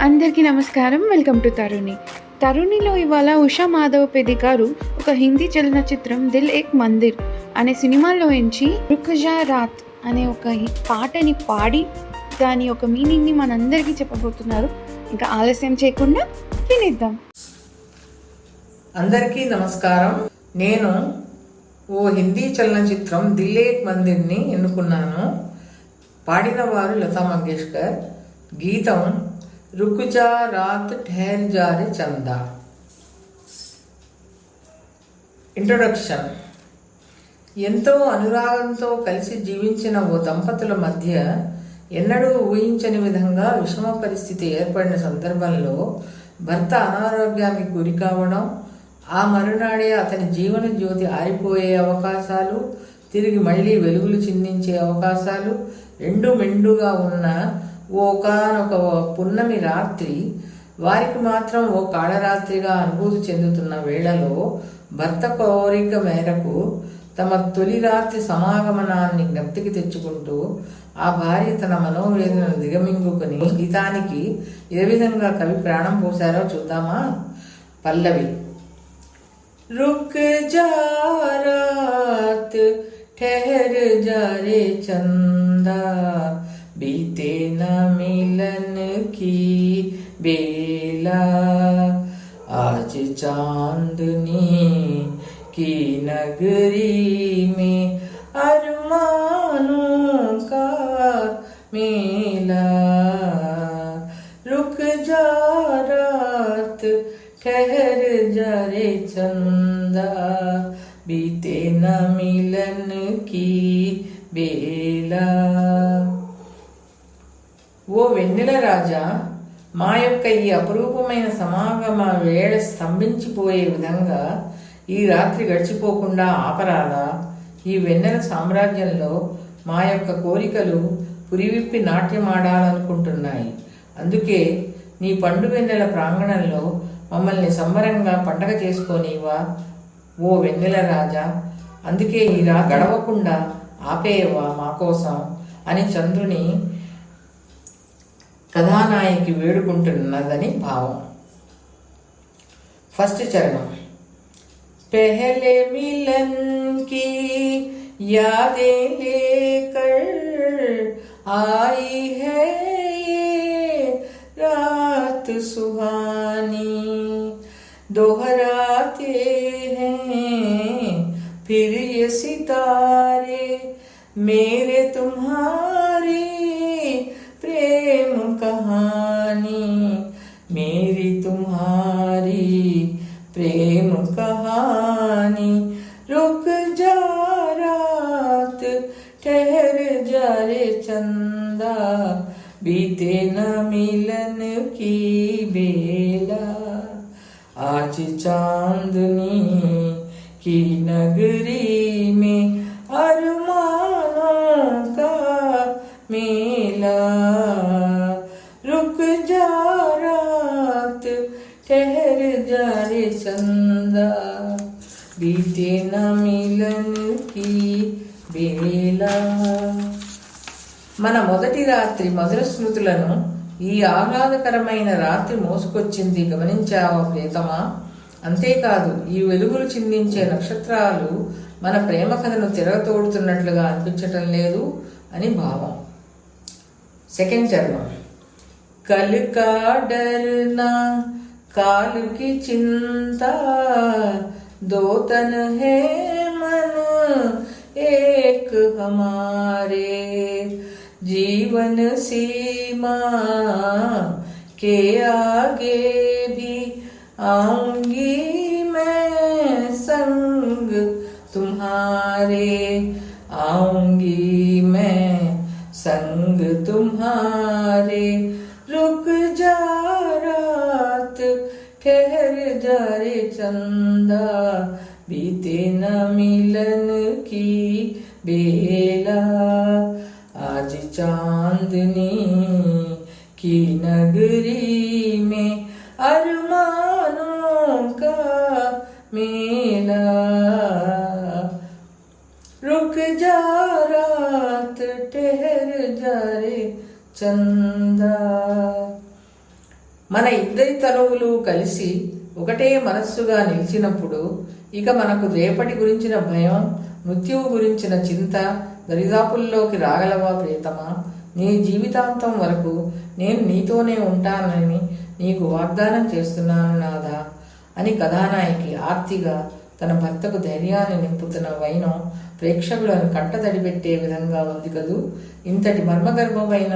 అందరికీ నమస్కారం. Welcome to తరుణి. తరుణిలో ఇవాళ ఉషా మాధవపేది గారు ఒక హిందీ చలనచిత్రం దిల్ ఏక్ మందిర్ అనే సినిమాలో ఎంచి రుక్ జా రాత్ అనే ఒక పాటని పాడి దాని ఒక మీనింగ్ని మనందరికీ చెప్పబోతున్నారు. ఇంకా ఆలస్యం చేయకుండా వినిద్దాం. అందరికీ నమస్కారం. నేను ఓ హిందీ చలనచిత్రం దిల్ ఏక్ మందిర్ని ఎన్నుకున్నాను. పాడిన వారు లతా మంగేష్కర్. గీతం రుక్ జా రాత్ ఠహర్ జా రే చందా. ఇంట్రొడక్షన్. ఎంతో అనురాగంతో కలిసి జీవించిన ఓ దంపతుల మధ్య ఎన్నడూ ఊహించని విధంగా విషమ పరిస్థితి ఏర్పడిన సందర్భంలో భర్త అనారోగ్యానికి గురి కావడం, ఆ మరునాడే అతని జీవన జ్యోతి ఆరిపోయే అవకాశాలు, తిరిగి మళ్ళీ వెలుగులు చిందించే అవకాశాలు రెండు మెండుగా ఉన్న ఒకానొక పున్నమి రాత్రి వారికి మాత్రం ఓ కాళరాత్రిగా అనుభూతి చెందుతున్న వేళలో భర్త కోరిక మేరకు తమ తొలి రాత్రి సమాగమనాన్ని జ్ఞప్తికి తెచ్చుకుంటూ ఆ భార్య తన మనోవేదనను దిగమింగుకుని గీతానికి ఏ విధంగా కవి ప్రాణం పోశారో చూద్దామా. పల్లవి. రుక్ జా రాత్ ठहर जा रे चंदा, बीते न मिलन की बेला, आज चांदनी की नगरी में अरमानों का मेला. रुक जा रात ठहर जा रे चंदा, बीते न मिलन की बेला. ఓ వెన్నెల రాజా, మా యొక్క ఈ అపురూపమైన సమాగమ వేళ స్తంభించిపోయే విధంగా ఈ రాత్రి గడిచిపోకుండా ఆపరాదా? ఈ వెన్నెల సామ్రాజ్యంలో మా యొక్క కోరికలు పురివిప్పి నాట్యమాడాలనుకుంటున్నాయి. అందుకే నీ పండు వెన్నెల ప్రాంగణంలో మమ్మల్ని సంబరంగా పండగ చేసుకోనివా ఓ వెన్నెల రాజా. అందుకే ఈ గడవకుండా ఆపేయవా మా కోసం అని చంద్రుని కథానాయకి వేడుకుంటున్నదని భావం. ఫస్ట్ చరణం. పెహలే మిలన్ కి యాదే లేకర్ आई है ये रात सुहानी, दोहराते हैं फिर ये सितारे मेरे तुम्हारी प्रेम कहानी, मेरी तुम्हारी प्रेम कहानी. रुक जा रात ठहर जा रे चंदा, बीते न मिलन की बेला, आज चांदनी की नगरी में अरमानों का मेला. रुक जा रात ठहर जा रे चंदा, बीते न मिलन की बेला. మన మొదటి రాత్రి మధుర స్మృతులను ఈ ఆహ్లాదకరమైన రాత్రి మోసుకొచ్చింది గమనించావా ప్రియతమా? అంతేకాదు, ఈ వెలుగులు చిందించే నక్షత్రాలు మన ప్రేమ కథను తిరగతోడుతున్నట్లుగా అనిపించటం లేదు అని భావం. సెకండ్ చరణం. కల్ కా డర్నా కాల్ కి చింతా, దో తన్ హే मन एक हमारे, जीवन सीमा के आगे भी आऊंगी मैं संग तुम्हारे, आऊंगी मैं संग तुम्हारे. रुक जा रात ठहर जा रे चंदा, बीते न मिलन की बेला, आज चांदनी की नगरी में अरमानों का मेला. रुक जा रात ठहर जा रे चंदा. మన ఇద్దరి తనువులు కలిసి ఒకటే మనస్సుగా నిలిచినప్పుడు ఇక మనకు రేపటి గురించిన భయం, మృత్యువు గురించిన చింత దరిదాపుల్లోకి రాగలవా ప్రియతమా? నీ జీవితాంతం వరకు నేను నీతోనే ఉంటానని నీకు వాగ్దానం చేస్తున్నాను నాథా అని కథానాయకి ఆర్తిగా తన భర్తకు ధైర్యాన్ని నింపుతున్న వైనం ప్రేక్షకులను కంటతడిపెట్టే విధంగా ఉంది కదూ. ఇంతటి మర్మగర్భమైన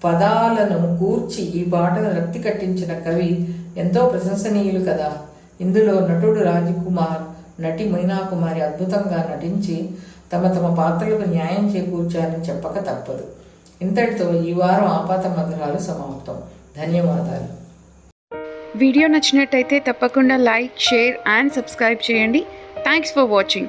పదాలను కూర్చి ఈ పాటను రక్తి కట్టించిన కవి ఎంతో ప్రశంసనీయులు కదా. ఇందులో నటుడు రాజకుమార్, నటి మీనాకుమారి అద్భుతంగా నటించి తమ తమ పాత్రలకు న్యాయం చేకూర్చారని చెప్పక తప్పదు. ఇంతటితో ఈ వారం ఆపాత మధురాలు సమాప్తం. ధన్యవాదాలు. వీడియో నచ్చినట్టయితే తప్పకుండా లైక్, షేర్ అండ్ సబ్స్క్రైబ్ చేయండి. Thanks for watching.